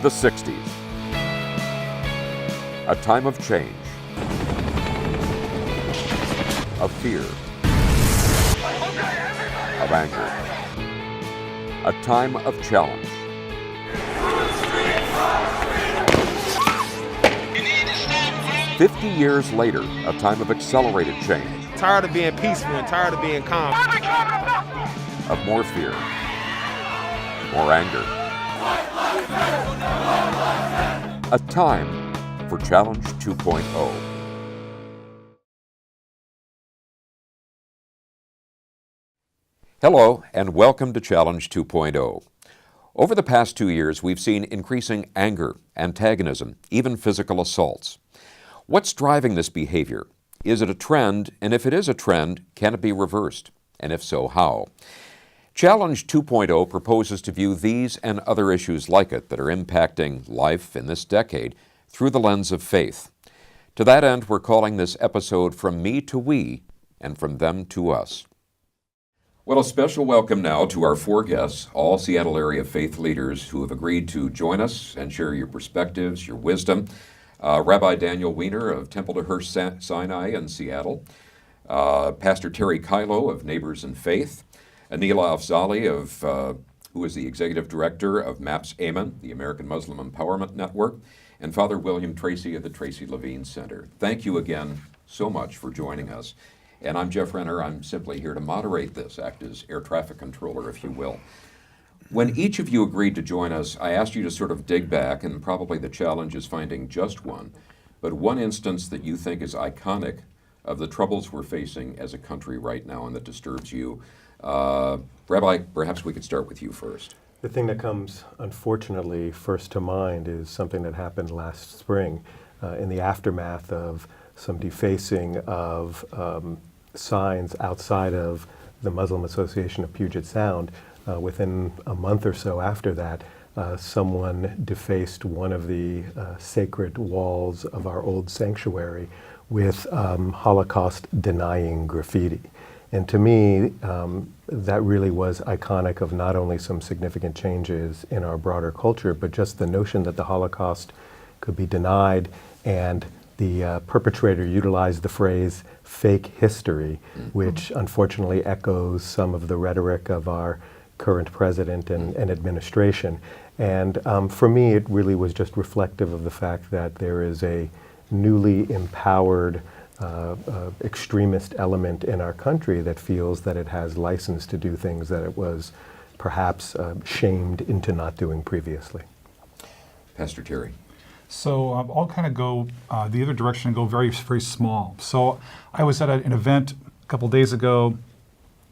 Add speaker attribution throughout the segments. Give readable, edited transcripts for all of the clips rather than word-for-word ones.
Speaker 1: The 60s. A time of change, of fear, of anger. A time of challenge.
Speaker 2: Stop.
Speaker 1: 50 years later, a time of accelerated change.
Speaker 3: Tired of being peaceful and tired of being calm.
Speaker 1: Of more fear, more anger. A time for Challenge 2.0. Hello, and welcome to Challenge 2.0. Over the past 2 years, we've seen increasing anger, antagonism, even physical assaults. What's driving this behavior? Is it a trend? And if it is a trend, can it be reversed? And if so, how? Challenge 2.0 proposes to view these and other issues like it that are impacting life in this decade through the lens of faith. To that end, we're calling this episode From Me to We and From Them to Us. Well, a special welcome now to our 4 guests, all Seattle area faith leaders who have agreed to join us and share your perspectives, your wisdom. Rabbi Daniel Weiner of Temple to Hirsh Sinai in Seattle, Pastor Terry Kyllo of Neighbors in Faith, Aneelah Afzali, who is the Executive Director of MAPS Amen, the American Muslim Empowerment Network, and Father Treacy of the Treacy Levine Center. Thank you again so much for joining us. And I'm Jeff Renner. I'm simply here to moderate this, act as air traffic controller, if you will. When each of you agreed to join us, I asked you to sort of dig back, and probably the challenge is finding just one, but one instance that you think is iconic of the troubles we're facing as a country right now and that disturbs you. Rabbi, perhaps we could start with you first.
Speaker 4: The thing that comes, unfortunately, first to mind is something that happened last spring in the aftermath of some defacing of signs outside of the Muslim Association of Puget Sound. Within a month or so after that, someone defaced one of the sacred walls of our old sanctuary with Holocaust-denying graffiti. And to me, that really was iconic of not only some significant changes in our broader culture, but just the notion that the Holocaust could be denied, and the perpetrator utilized the phrase fake history, which unfortunately echoes some of the rhetoric of our current president and administration. And for me, it really was just reflective of the fact that there is a newly empowered extremist element in our country that feels that it has license to do things that it was perhaps shamed into not doing previously.
Speaker 1: Pastor Terry.
Speaker 5: So I'll kind of go the other direction and go very, very small. So I was at an event a couple days ago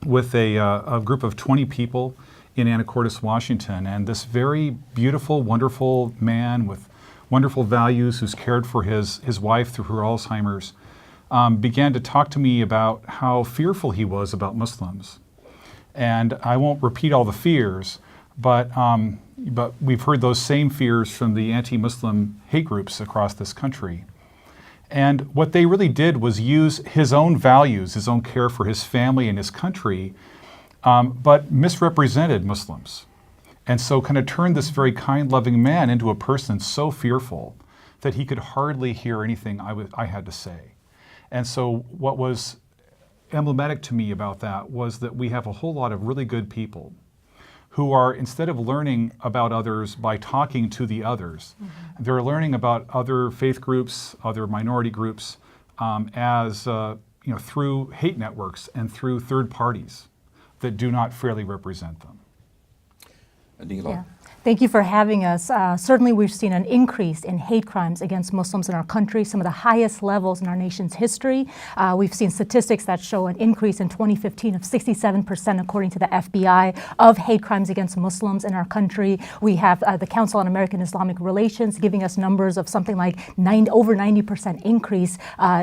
Speaker 5: with a group of 20 people in Anacortes, Washington, and this very beautiful, wonderful man with wonderful values who's cared for his wife through her Alzheimer's began to talk to me about how fearful he was about Muslims. And I won't repeat all the fears, but we've heard those same fears from the anti-Muslim hate groups across this country. And what they really did was use his own values, his own care for his family and his country, but misrepresented Muslims. And so kind of turned this very kind, loving man into a person so fearful that he could hardly hear anything I had to say. And so what was emblematic to me about that was that we have a whole lot of really good people who are, instead of learning about others by talking to the others, they're learning about other faith groups, other minority groups, through hate networks and through third parties that do not fairly represent them.
Speaker 1: Aneelah.
Speaker 2: Yeah. Thank you for having us. Certainly we've seen an increase in hate crimes against Muslims in our country, some of the highest levels in our nation's history. We've seen statistics that show an increase in 2015 of 67%, according to the FBI, of hate crimes against Muslims in our country. We have the Council on American Islamic Relations giving us numbers of something like over 90% increase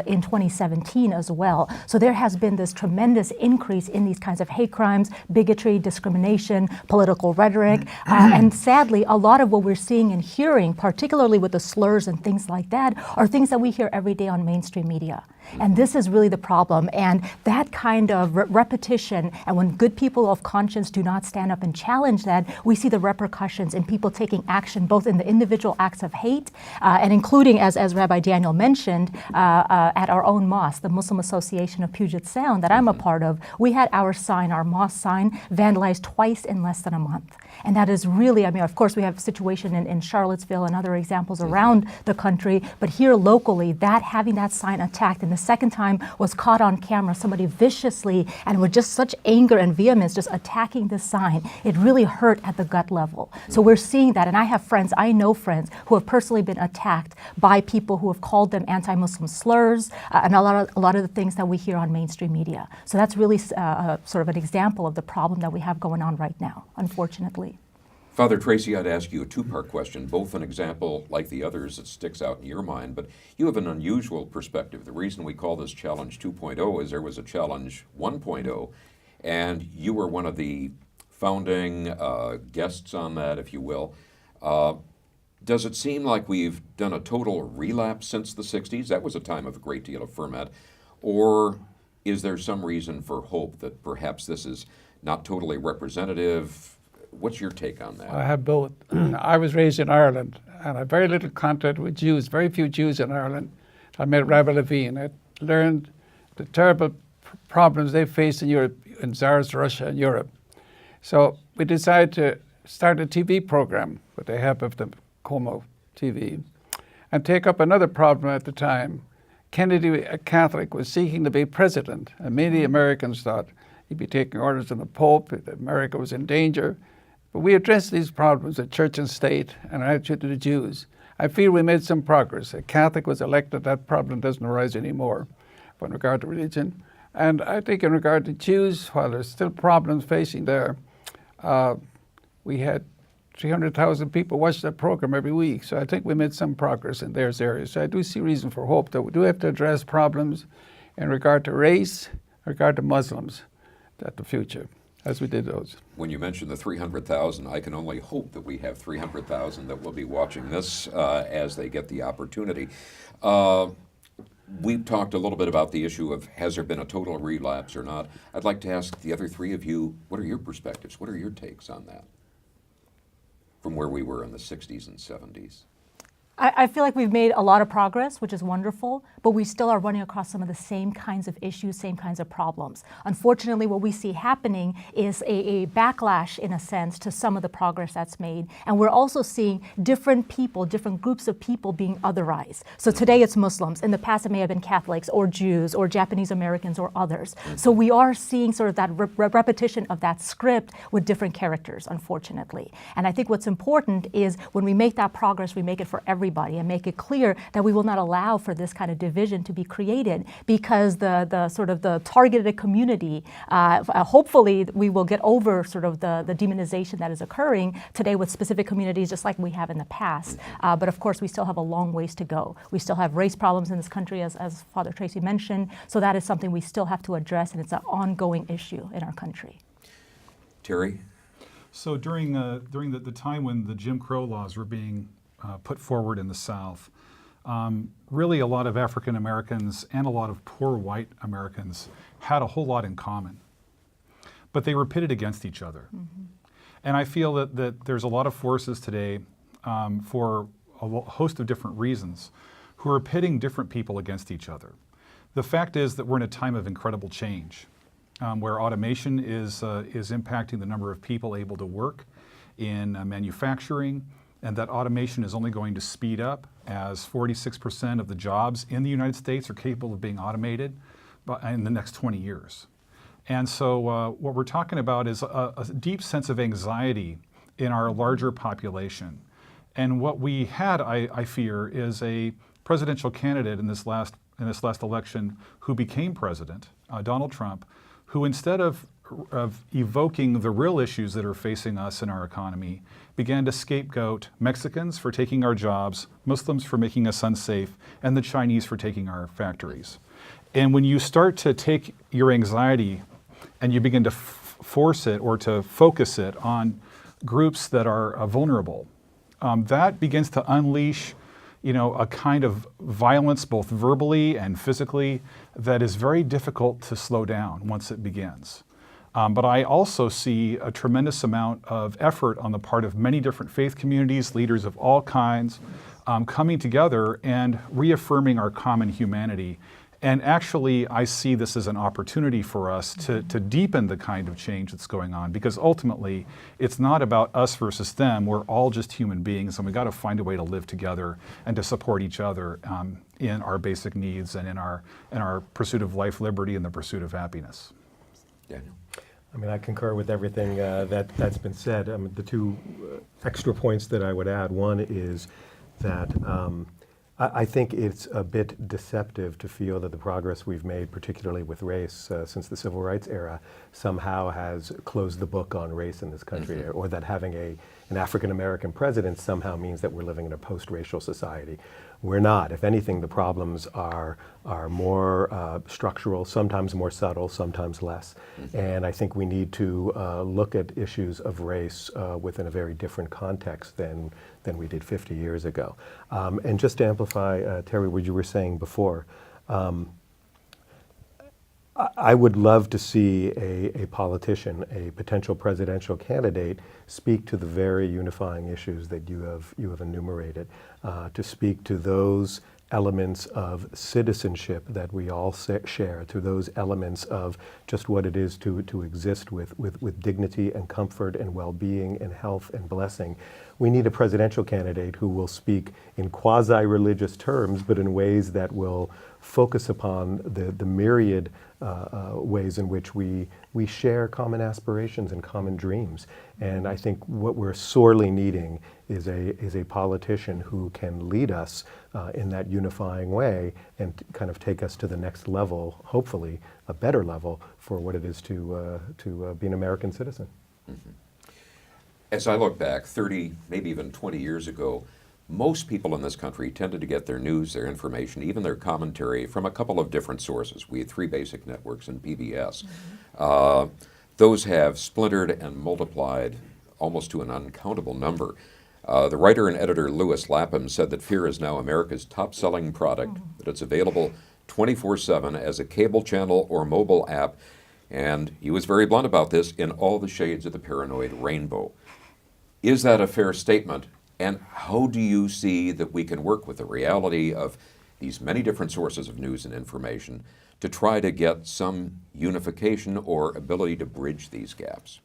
Speaker 2: in 2017 as well. So there has been this tremendous increase in these kinds of hate crimes, bigotry, discrimination, political rhetoric, and sadly, a lot of what we're seeing and hearing, particularly with the slurs and things like that, are things that we hear every day on mainstream media. And this is really the problem. And that kind of repetition, and when good people of conscience do not stand up and challenge that, we see the repercussions in people taking action, both in the individual acts of hate, and including, as Rabbi Daniel mentioned, at our own mosque, the Muslim Association of Puget Sound that I'm a part of, we had our sign, our mosque sign, vandalized twice in less than a month. And that is really, I mean, of course, we have a situation in Charlottesville and other examples around the country, but here locally, having that sign attacked, and the second time was caught on camera, somebody viciously and with just such anger and vehemence just attacking the sign, it really hurt at the gut level. So we're seeing that, and I know friends who have personally been attacked by people who have called them anti-Muslim slurs, and a lot of the things that we hear on mainstream media. So that's really sort of an example of the problem that we have going on right now, unfortunately.
Speaker 1: Father Treacy, I'd ask you a two-part question, both an example like the others that sticks out in your mind, but you have an unusual perspective. The reason we call this Challenge 2.0 is there was a Challenge 1.0, and you were one of the founding guests on that, if you will. Does it seem like we've done a total relapse since the 60s? That was a time of a great deal of ferment. Or is there some reason for hope that perhaps this is not totally representative? What's your take on that?
Speaker 6: I have both. I was raised in Ireland, and I had very little contact with Jews, very few Jews in Ireland. I met Rabbi Levine. I learned the terrible problems they faced in Europe, in Tsarist Russia and Europe. So we decided to start a TV program with the help of the KOMO TV and take up another problem at the time. Kennedy, a Catholic, was seeking to be president, and many Americans thought he'd be taking orders from the Pope, that America was in danger. But we addressed these problems at church and state and our attitude to the Jews. I feel we made some progress. A Catholic was elected, that problem doesn't arise anymore in regard to religion. And I think in regard to Jews, while there's still problems facing there, we had 300,000 people watch that program every week. So I think we made some progress in those areas. So I do see reason for hope that we do have to address problems in regard to race, in regard to Muslims, at the future, as we did those.
Speaker 1: When you mentioned the 300,000, I can only hope that we have 300,000 that will be watching this as they get the opportunity. We've talked a little bit about the issue of has there been a total relapse or not. I'd like to ask the other three of you, what are your perspectives? What are your takes on that from where we were in the 60s and 70s?
Speaker 2: I feel like we've made a lot of progress, which is wonderful, but we still are running across some of the same kinds of issues, same kinds of problems. Unfortunately, what we see happening is a backlash, in a sense, to some of the progress that's made. And we're also seeing different people, different groups of people being otherized. So today it's Muslims. In the past, it may have been Catholics or Jews or Japanese Americans or others. So we are seeing sort of that repetition of that script with different characters, unfortunately. And I think what's important is when we make that progress, we make it for everybody and make it clear that we will not allow for this kind of division to be created, because the sort of the targeted community, hopefully we will get over sort of the demonization that is occurring today with specific communities, just like we have in the past. But of course, we still have a long ways to go. We still have race problems in this country, as Father Treacy mentioned. So that is something we still have to address, and it's an ongoing issue in our country.
Speaker 1: Terry?
Speaker 5: So during the time when the Jim Crow laws were being put forward in the South, really a lot of African Americans and a lot of poor white Americans had a whole lot in common, but they were pitted against each other. Mm-hmm. And I feel that there's a lot of forces today for a host of different reasons who are pitting different people against each other. The fact is that we're in a time of incredible change, where automation is impacting the number of people able to work in manufacturing, and that automation is only going to speed up as 46% of the jobs in the United States are capable of being automated in the next 20 years. And so what we're talking about is a deep sense of anxiety in our larger population. And what we had, I fear, is a presidential candidate in this last election who became president, Donald Trump, who instead of evoking the real issues that are facing us in our economy, began to scapegoat Mexicans for taking our jobs, Muslims for making us unsafe, and the Chinese for taking our factories. And when you start to take your anxiety and you begin to force it or to focus it on groups that are vulnerable, that begins to unleash a kind of violence, both verbally and physically, that is very difficult to slow down once it begins. But I also see a tremendous amount of effort on the part of many different faith communities, leaders of all kinds, coming together and reaffirming our common humanity. And actually, I see this as an opportunity for us to deepen the kind of change that's going on, because ultimately, it's not about us versus them. We're all just human beings, and we've got to find a way to live together and to support each other in our basic needs and in our pursuit of life, liberty, and the pursuit of happiness.
Speaker 1: Daniel?
Speaker 4: I mean, I concur with everything that's been said. The two extra points that I would add, one is that I think it's a bit deceptive to feel that the progress we've made, particularly with race since the Civil Rights era, somehow has closed the book on race in this country, or that having an African-American president somehow means that we're living in a post-racial society. We're not. If anything, the problems are more structural, sometimes more subtle, sometimes less. And I think we need to look at issues of race within a very different context than we did 50 years ago. And just to amplify, Terry, what you were saying before, I would love to see a politician, a potential presidential candidate, speak to the very unifying issues that you have enumerated, to speak to those elements of citizenship that we all share, to those elements of just what it is to exist with dignity and comfort and well-being and health and blessing. We need a presidential candidate who will speak in quasi-religious terms, but in ways that will focus upon the myriad ways in which we share common aspirations and common dreams. And I think what we're sorely needing is a politician who can lead us in that unifying way and kind of take us to the next level, hopefully a better level, for what it is to be an American citizen.
Speaker 1: Mm-hmm. As I look back 30, maybe even 20 years ago, most people in this country tended to get their news, their information, even their commentary from a couple of different sources. We had 3 basic networks and PBS. Those have splintered and multiplied almost to an uncountable number. The writer and editor Louis Lapham said that Fear is now America's top-selling product, that it's available 24/7 as a cable channel or mobile app, and he was very blunt about this, in all the shades of the paranoid rainbow. Is that a fair statement? And how do you see that we can work with the reality of these many different sources of news and information to try to get some unification or ability to bridge these gaps?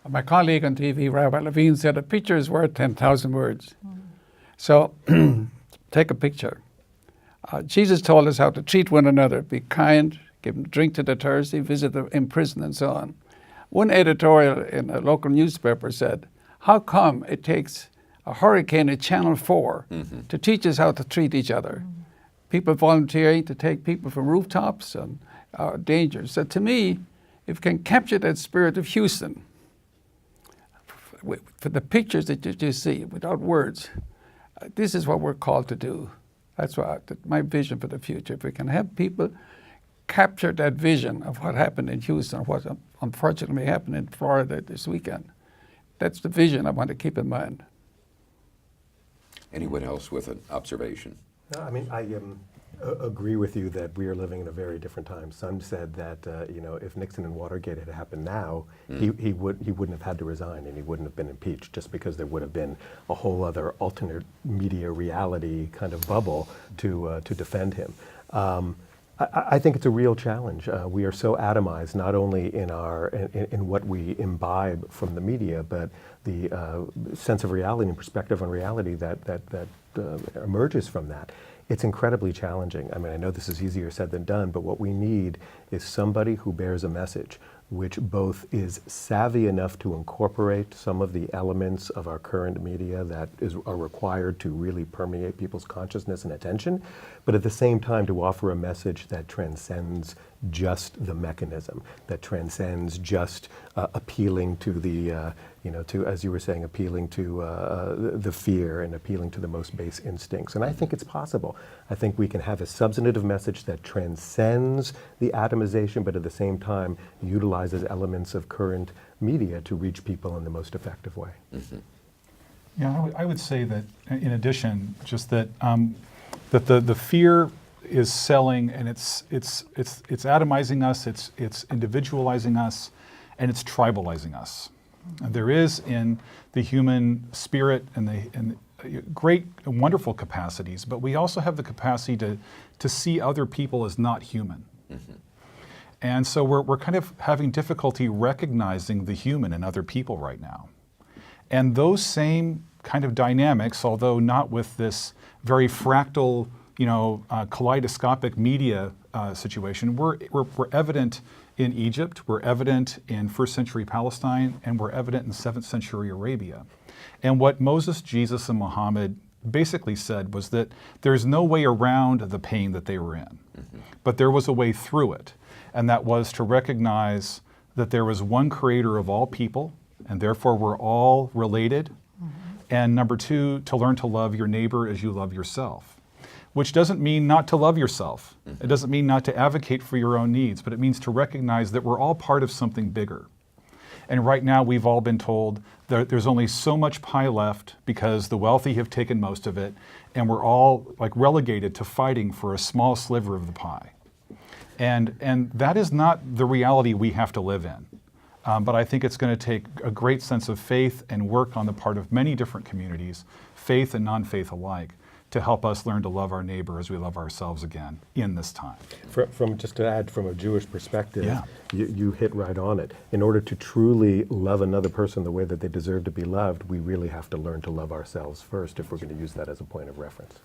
Speaker 6: My colleague on TV, Rabbi Levine, said a picture is worth 10,000 words. So take a picture. Jesus told us how to treat one another, be kind, give them drink to the thirsty, visit them in prison, and so on. One editorial in a local newspaper said, how come it takes a hurricane at Channel 4 to teach us how to treat each other? People volunteering to take people from rooftops and dangers. So to me, if we can capture that spirit of Houston, for the pictures that you just see, without words, this is what we're called to do. That's my vision for the future. If we can have people capture that vision of what happened in Houston, what unfortunately happened in Florida this weekend, that's the vision I want to keep in mind.
Speaker 1: Anyone else with an observation?
Speaker 4: No, I mean, I agree with you that we are living in a very different time. Some said that if Nixon and Watergate had happened now, he wouldn't have had to resign and he wouldn't have been impeached, just because there would have been a whole other alternate media reality kind of bubble to defend him. I think it's a real challenge. We are so atomized, not only in what we imbibe from the media, but the sense of reality and perspective on reality that emerges from that. It's incredibly challenging. I mean, I know this is easier said than done, but what we need is somebody who bears a message which both is savvy enough to incorporate some of the elements of our current media that are required to really permeate people's consciousness and attention, but at the same time to offer a message that transcends just the mechanism, that transcends just appealing to the, as you were saying, appealing to the fear and appealing to the most base instincts. And I think it's possible. I think we can have a substantive message that transcends the atomization, but at the same time utilizes elements of current media to reach people in the most effective way.
Speaker 1: Mm-hmm.
Speaker 5: Yeah, I would say that in addition, just that that the fear is selling, and it's atomizing us, it's individualizing us, and it's tribalizing us. And there is in the human spirit and the great and wonderful capacities, but we also have the capacity to see other people as not human. Mm-hmm. And so we're kind of having difficulty recognizing the human in other people right now. And those same kind of dynamics, although not with this very fractal, kaleidoscopic media situation, were evident in Egypt, were evident in first century Palestine, and were evident in 7th century Arabia. And what Moses, Jesus, and Muhammad basically said was that there's no way around the pain that they were in, mm-hmm. but there was a way through it. And that was to recognize that there was one creator of all people, and therefore we're all related. Mm-hmm. And number 2, to learn to love your neighbor as you love yourself, which doesn't mean not to love yourself. Mm-hmm. It doesn't mean not to advocate for your own needs, but it means to recognize that we're all part of something bigger. And right now we've all been told that there's only so much pie left because the wealthy have taken most of it, and we're all like relegated to fighting for a small sliver of the pie. And that is not the reality we have to live in. But I think it's going to take a great sense of faith and work on the part of many different communities, faith and non-faith alike, to help us learn to love our neighbor as we love ourselves again in this time.
Speaker 4: From just to add, from a Jewish perspective,
Speaker 5: yeah.
Speaker 4: you hit right on it. In order to truly love another person the way that they deserve to be loved, we really have to learn to love ourselves first if we're going to use that as a point of reference.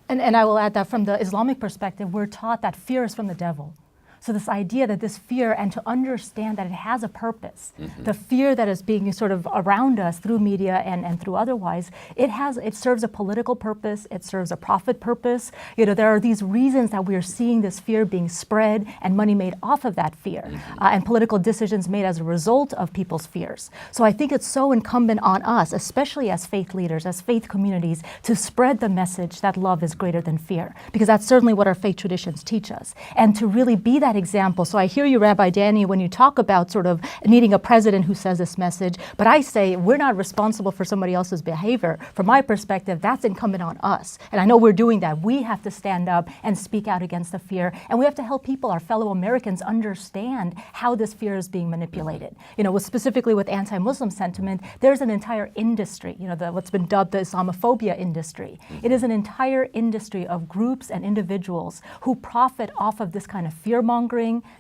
Speaker 2: And I will add that from the Islamic perspective, we're taught that fear is from the devil. So this idea that this fear, and to understand that it has a purpose, mm-hmm. the fear that is being sort of around us through media and through otherwise, it serves a political purpose, it serves a profit purpose. There are these reasons that we are seeing this fear being spread and money made off of that fear, mm-hmm. And political decisions made as a result of people's fears. So I think it's so incumbent on us, especially as faith leaders, as faith communities, to spread the message that love is greater than fear, because that's certainly what our faith traditions teach us, and to really be that example. So I hear you, Rabbi Danny, when you talk about sort of needing a president who says this message, but I say we're not responsible for somebody else's behavior. From my perspective, that's incumbent on us. And I know we're doing that. We have to stand up and speak out against the fear, and we have to help people, our fellow Americans, understand how this fear is being manipulated. Specifically with anti-Muslim sentiment, there's an entire industry, what's been dubbed the Islamophobia industry. It is an entire industry of groups and individuals who profit off of this kind of fear-mongering,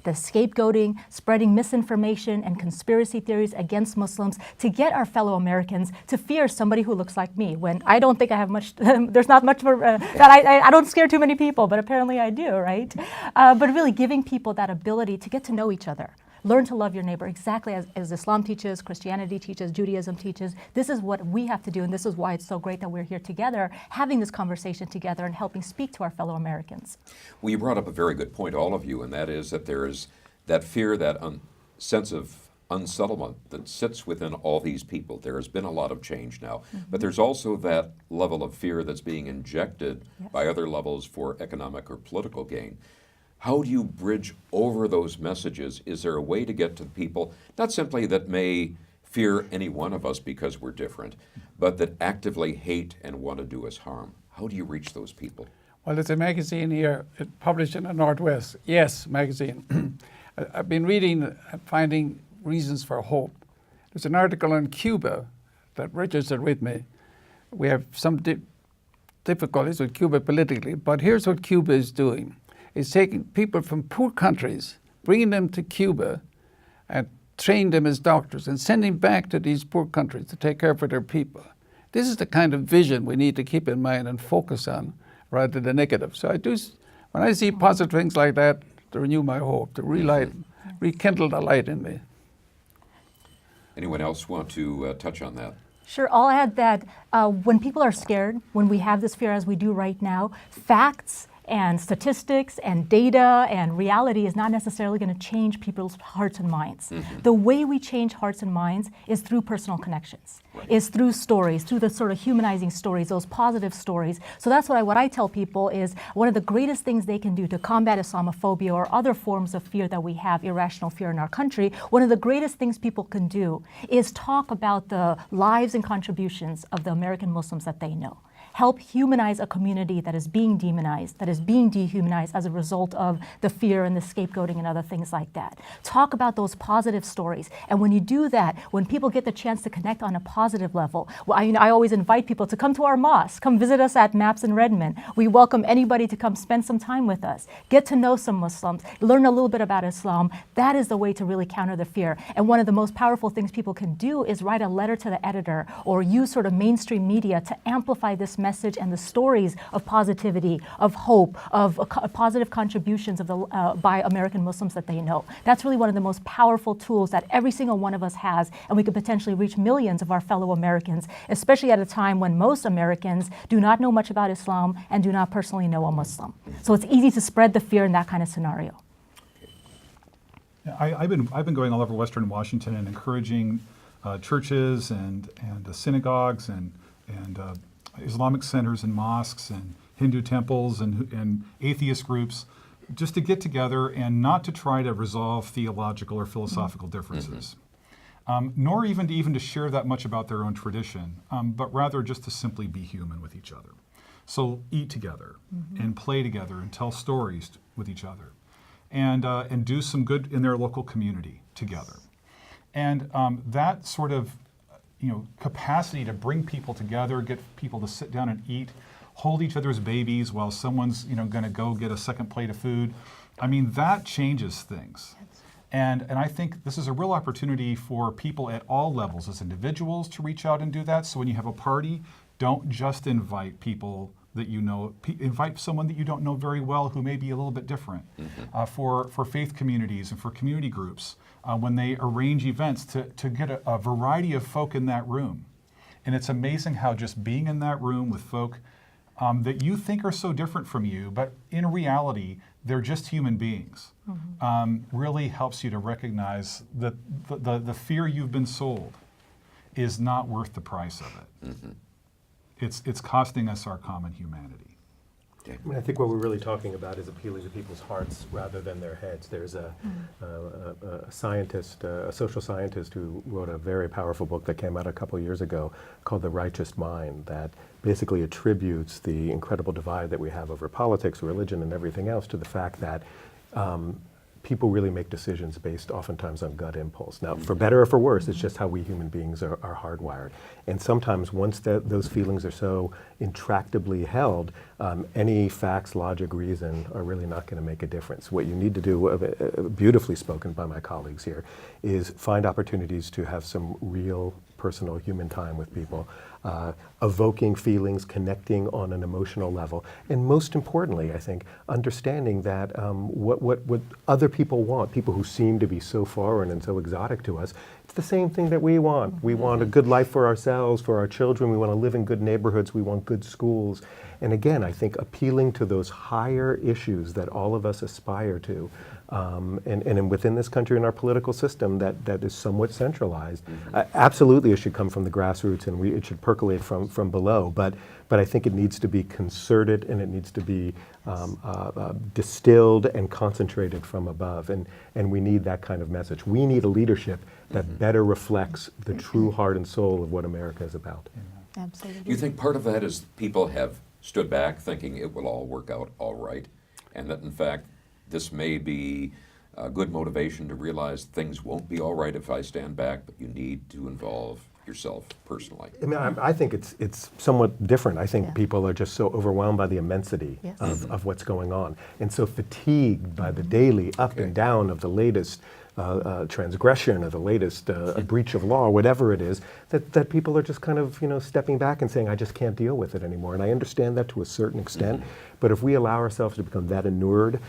Speaker 2: the scapegoating, spreading misinformation and conspiracy theories against Muslims to get our fellow Americans to fear somebody who looks like me, when I don't think I have much, there's not much for, that I don't scare too many people, but apparently I do, right? But really giving people that ability to get to know each other. Learn to love your neighbor exactly as Islam teaches, Christianity teaches, Judaism teaches. This is what we have to do, and this is why it's so great that we're here together, having this conversation together and helping speak to our fellow Americans.
Speaker 1: Well, you brought up a very good point, all of you, and that is that there is that fear, that sense of unsettlement that sits within all these people. There has been a lot of change now, mm-hmm. but there's also that level of fear that's being injected yes. by other levels for economic or political gain. How do you bridge over those messages? Is there a way to get to the people, not simply that may fear any one of us because we're different, but that actively hate and want to do us harm? How do you reach those people?
Speaker 6: Well, there's a magazine here published in the Northwest, Yes magazine. I've been reading and finding reasons for hope. There's an article on Cuba that registered with me. We have some difficulties with Cuba politically, but here's what Cuba is doing. It's taking people from poor countries, bringing them to Cuba and train them as doctors and sending back to these poor countries to take care of their people. This is the kind of vision we need to keep in mind and focus on rather than negative. So when I see positive things like that, to renew my hope, to rekindle the light in me.
Speaker 1: Anyone else want to touch on that?
Speaker 2: Sure, I'll add that when people are scared, when we have this fear as we do right now, facts and statistics and data and reality is not necessarily going to change people's hearts and minds. The way we change hearts and minds is through personal connections, is through stories, through the sort of humanizing stories, those positive stories. So that's what I tell people is one of the greatest things they can do to combat Islamophobia or other forms of fear that we have, irrational fear in our country. One of the greatest things people can do is talk about the lives and contributions of the American Muslims that they know. Help humanize a community that is being demonized, that is being dehumanized as a result of the fear and the scapegoating and other things like that. Talk about those positive stories. And when you do that, when people get the chance to connect on a positive level, well, I always invite people to come to our mosque, come visit us at MAPS in Redmond. We welcome anybody to come spend some time with us, get to know some Muslims, learn a little bit about Islam. That is the way to really counter the fear. And one of the most powerful things people can do is write a letter to the editor or use sort of mainstream media to amplify this message and the stories of positivity, of hope, of positive contributions of by American Muslims that they know. That's really one of the most powerful tools that every single one of us has, and we could potentially reach millions of our fellow Americans, especially at a time when most Americans do not know much about Islam and do not personally know a Muslim. So it's easy to spread the fear in that kind of scenario.
Speaker 5: Yeah, I've been going all over Western Washington and encouraging churches and synagogues and Islamic centers and mosques and Hindu temples and atheist groups just to get together and not to try to resolve theological or philosophical differences, nor even to share that much about their own tradition, but rather just to simply be human with each other. So eat together and play together and tell stories with each other and do some good in their local community together. And that sort of capacity to bring people together, get people to sit down and eat, hold each other's babies while someone's going to go get a second plate of food. I mean, that changes things. And I think this is a real opportunity for people at all levels as individuals to reach out and do that. So when you have a party, don't just invite people that you know, invite someone that you don't know very well who may be a little bit different. For faith communities and for community groups, when they arrange events to get a variety of folk in that room. And it's amazing how just being in that room with folk that you think are so different from you, but in reality, they're just human beings, really helps you to recognize that the fear you've been sold is not worth the price of it. It's costing us our common humanity.
Speaker 4: I mean, I think what we're really talking about is appealing to people's hearts rather than their heads. There's a scientist, a social scientist who wrote a very powerful book that came out a couple years ago called The Righteous Mind, that basically attributes the incredible divide that we have over politics, religion, and everything else to the fact that people really make decisions based oftentimes on gut impulse. Now, for better or for worse, it's just how we human beings are hardwired. And sometimes once those feelings are so intractably held, any facts, logic, reason are really not going to make a difference. What you need to do, beautifully spoken by my colleagues here, is find opportunities to have some real personal human time with people, evoking feelings, connecting on an emotional level, and most importantly, I think, understanding that what other people want, people who seem to be so foreign and so exotic to us, it's the same thing that we want. We want a good life for ourselves, for our children, we want to live in good neighborhoods, we want good schools. And again, I think appealing to those higher issues that all of us aspire to, and within this country and our political system that is somewhat centralized. Absolutely it should come from the grassroots and it should percolate from below, but I think it needs to be concerted and it needs to be distilled and concentrated from above, and we need that kind of message. We need a leadership that better reflects the true heart and soul of what America is about.
Speaker 2: Absolutely.
Speaker 1: Do you think part of that is people have stood back thinking it will all work out all right, and that in fact this may be a good motivation to realize things won't be all right if I stand back, but you need to involve yourself personally?
Speaker 4: I mean, I think it's somewhat different. I think people are just so overwhelmed by the immensity of what's going on, and so fatigued by the daily up and down of the latest transgression or the latest breach of law, or whatever it is, that people are just kind of, stepping back and saying, I just can't deal with it anymore. And I understand that to a certain extent, but if we allow ourselves to become that inured,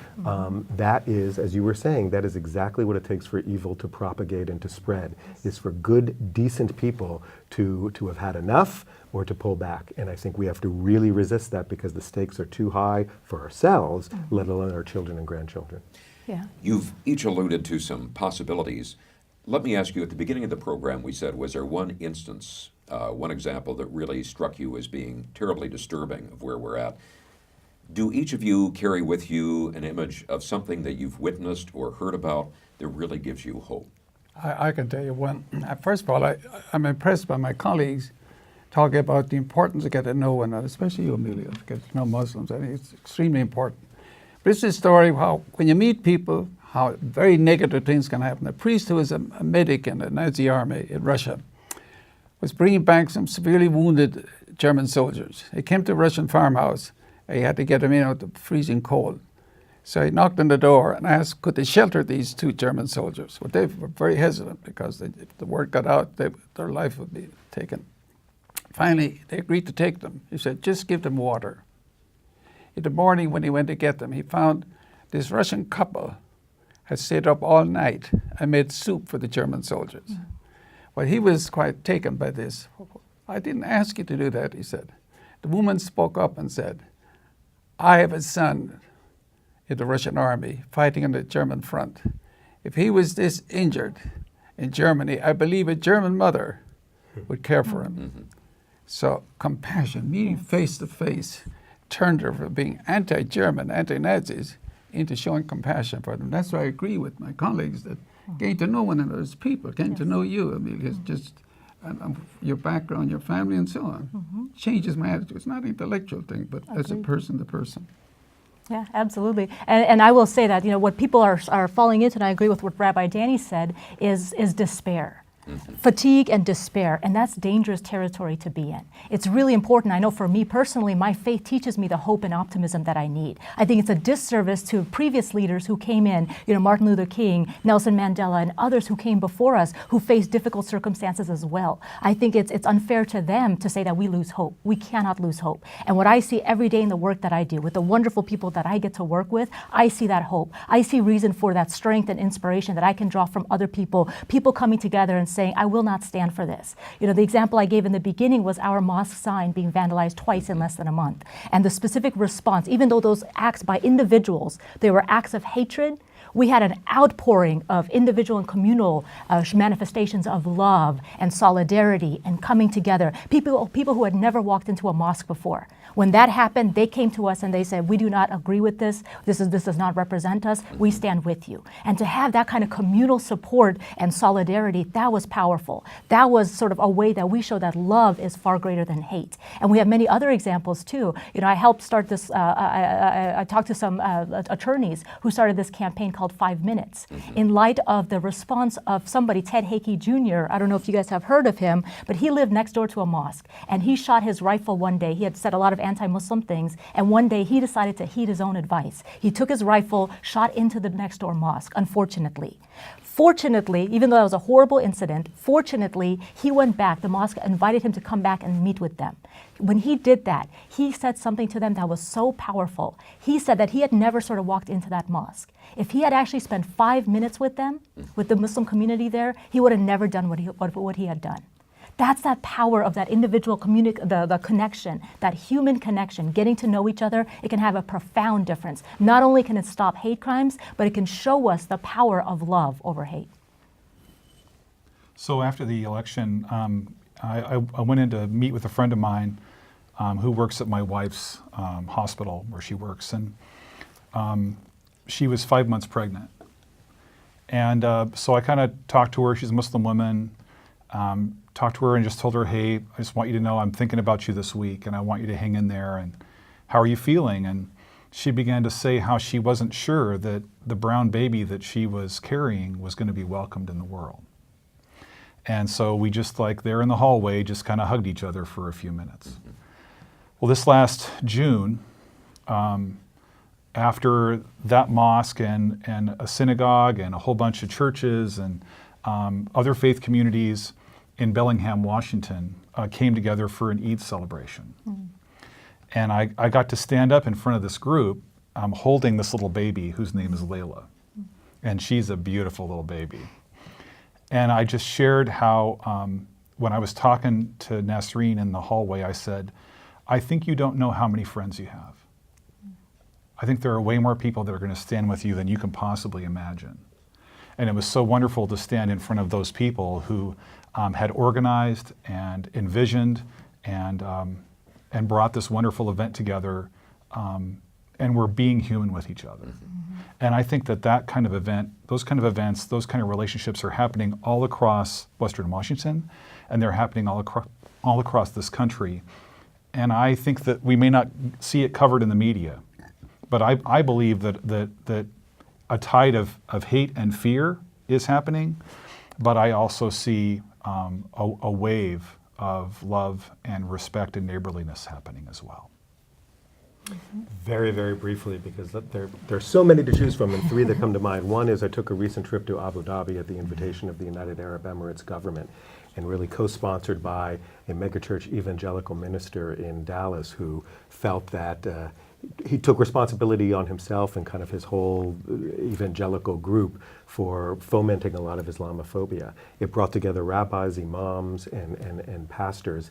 Speaker 4: that is, as you were saying, that is exactly what it takes for evil to propagate and to spread, is for good, decent people to have had enough or to pull back. And I think we have to really resist that, because the stakes are too high for ourselves, let alone our children and grandchildren.
Speaker 2: Yeah.
Speaker 1: You've each alluded to some possibilities. Let me ask you, at the beginning of the program, we said, was there one instance, one example that really struck you as being terribly disturbing of where we're at? Do each of you carry with you an image of something that you've witnessed or heard about that really gives you hope?
Speaker 6: I can tell you one. First of all, I'm impressed by my colleagues talking about the importance of getting to know one another, especially you, Amelia, to get to know Muslims. I think it's extremely important. But it's a story of how, when you meet people, how very negative things can happen. A priest who was a medic in the Nazi army in Russia was bringing back some severely wounded German soldiers. He came to a Russian farmhouse. He had to get them in out of the freezing cold. So he knocked on the door and asked, could they shelter these 2 German soldiers? Well, they were very hesitant, because if the word got out, their life would be taken. Finally, they agreed to take them. He said, just give them water. In the morning, when he went to get them, he found this Russian couple had stayed up all night and made soup for the German soldiers. Well, he was quite taken by this. I didn't ask you to do that, he said. The woman spoke up and said, I have a son in the Russian army fighting on the German front. If he was this injured in Germany, I believe a German mother would care for him. So compassion, meeting face to face, turned her from being anti-German, anti-Nazis, into showing compassion for them. That's why I agree with my colleagues that getting to know one another as people, getting to know you, Amelia, is just your background, your family, and so on, changes my attitude. It's not an intellectual thing, but as a person to person.
Speaker 2: Yeah, absolutely. And I will say that, what people are falling into, and I agree with what Rabbi Danny said, is despair. Fatigue and despair, and that's dangerous territory to be in. It's really important. I know for me personally, my faith teaches me the hope and optimism that I need. I think it's a disservice to previous leaders who came in, Martin Luther King, Nelson Mandela, and others who came before us who faced difficult circumstances as well. I think it's unfair to them to say that we lose hope. We cannot lose hope. And what I see every day in the work that I do with the wonderful people that I get to work with, I see that hope. I see reason for that strength and inspiration that I can draw from other people coming together and saying, I will not stand for this. The example I gave in the beginning was our mosque sign being vandalized twice in less than a month. And the specific response, even though those acts by individuals, they were acts of hatred, we had an outpouring of individual and communal manifestations of love and solidarity and coming together. People who had never walked into a mosque before. When that happened, they came to us and they said, we do not agree with this. This does not represent us. We stand with you. And to have that kind of communal support and solidarity, that was powerful. That was sort of a way that we show that love is far greater than hate. And we have many other examples too. I helped start this, I talked to some attorneys who started this campaign called 5 Minutes in light of the response of somebody, Ted Hakey Jr. I don't know if you guys have heard of him, but he lived next door to a mosque and he shot his rifle one day. He had said a lot of anti-Muslim things, and one day he decided to heed his own advice. He took his rifle, shot into the next door mosque, unfortunately. Fortunately, even though that was a horrible incident, fortunately, he went back. The mosque invited him to come back and meet with them. When he did that, he said something to them that was so powerful. He said that he had never sort of walked into that mosque. If he had actually spent 5 minutes with them, with the Muslim community there, he would have never done what he had done. That's that power of that individual the connection, that human connection, getting to know each other. It can have a profound difference. Not only can it stop hate crimes, but it can show us the power of love over hate.
Speaker 5: So after the election, I went in to meet with a friend of mine who works at my wife's hospital where she works, and she was 5 months pregnant. And so I kind of talked to her. She's a Muslim woman. Talked to her and just told her, hey, I just want you to know I'm thinking about you this week and I want you to hang in there, and how are you feeling? And she began to say how she wasn't sure that the brown baby that she was carrying was going to be welcomed in the world. And so we just, like there in the hallway, just kind of hugged each other for a few minutes. Well, this last June, after that mosque and a synagogue and a whole bunch of churches and other faith communities in Bellingham, Washington, came together for an Eid celebration. And I got to stand up in front of this group holding this little baby whose name is Layla. And she's a beautiful little baby. And I just shared how, when I was talking to Nasreen in the hallway, I said, I think you don't know how many friends you have. I think there are way more people that are going to stand with you than you can possibly imagine. And it was so wonderful to stand in front of those people who had organized and envisioned and brought this wonderful event together, and were being human with each other. And I think that kind of event, those kind of events, those kind of relationships are happening all across Western Washington, and they're happening all across this country. And I think that we may not see it covered in the media, but I believe that a tide of hate and fear is happening, but I also see a wave of love and respect and neighborliness happening as well.
Speaker 4: Very, very briefly, because there are so many to choose from, and three that come to mind. One is I took a recent trip to Abu Dhabi at the invitation of the United Arab Emirates government, and really co-sponsored by a megachurch evangelical minister in Dallas who felt that he took responsibility on himself and kind of his whole evangelical group for fomenting a lot of Islamophobia. It brought together rabbis, imams, and pastors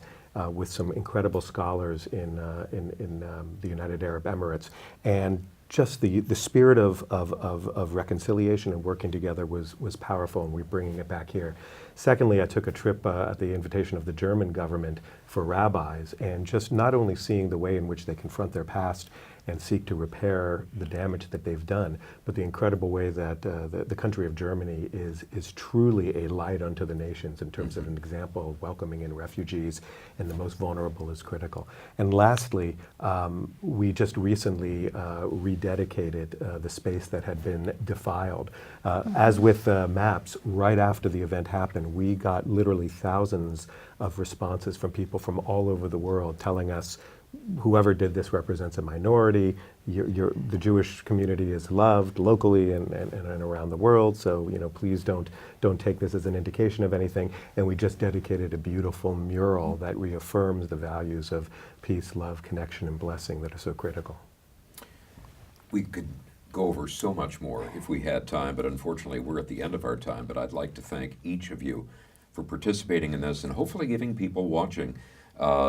Speaker 4: with some incredible scholars in the United Arab Emirates. And just the spirit of reconciliation and working together was powerful, and we're bringing it back here. Secondly, I took a trip at the invitation of the German government for rabbis, and just not only seeing the way in which they confront their past and seek to repair the damage that they've done, but the incredible way that the country of Germany is truly a light unto the nations in terms of an example of welcoming in refugees and the most vulnerable is critical. And lastly, we just recently rededicated the space that had been defiled. As with MAPS, right after the event happened, we got literally thousands of responses from people from all over the world telling us, whoever did this represents a minority. The Jewish community is loved locally and around the world. So please don't take this as an indication of anything. And we just dedicated a beautiful mural that reaffirms the values of peace, love, connection, and blessing that are so critical.
Speaker 1: We could go over so much more if we had time, but unfortunately we're at the end of our time. But I'd like to thank each of you for participating in this and hopefully giving people watching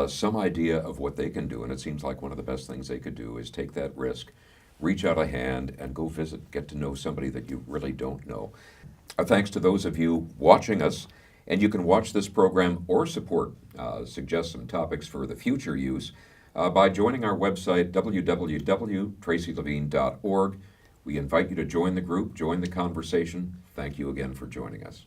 Speaker 1: some idea of what they can do. And it seems like one of the best things they could do is take that risk, reach out a hand, and go visit, get to know somebody that you really don't know. Our thanks to those of you watching us, and you can watch this program or suggest some topics for the future use by joining our website, www.tracylevine.org. We invite you to join the group, join the conversation. Thank you again for joining us.